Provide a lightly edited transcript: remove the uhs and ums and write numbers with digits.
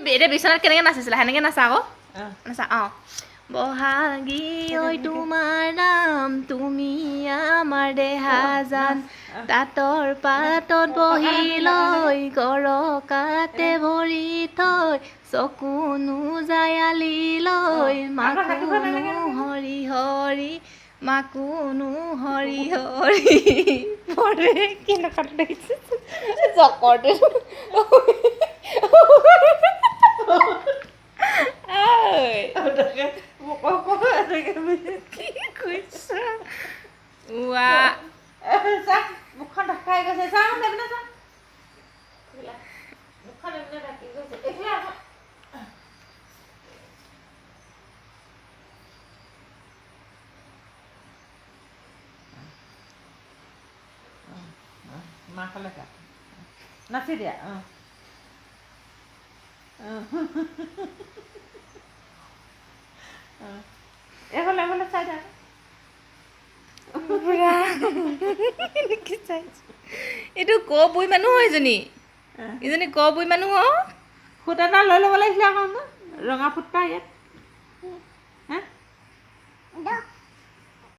এতিয়া বিচনাত কেনেকৈ নাচিছিলা সেনেকৈ নাচা আকৌ নাচা অঁ বহাগী ঐ তোমাৰ নাম তুমি আমাৰ দেহাজান দাঁতৰ পাতত বহি লৈ গৰকাতে ভৰি থৈ চকুনো জায়ালি লৈ মাকুনো হৰি হৰি মাকুনো হৰি হৰি পৰে কেনেকুৱা দেখিছে জকৰটো মুখখন ঢাকাই গৈছে চাওঁ দেবনা চা মুখখন এনে ঢাকি গৈছে এতিয়া মাকলে কা নাচি দিয়া এফালে এফালে চাই থাক এইটো ক বুই মানুহ এজনী এজনী ক বুই মানুহ ফুট এটা লৈ ল'ব লাগিছিলে আকৌ ৰঙা ফুট এটা ইয়াত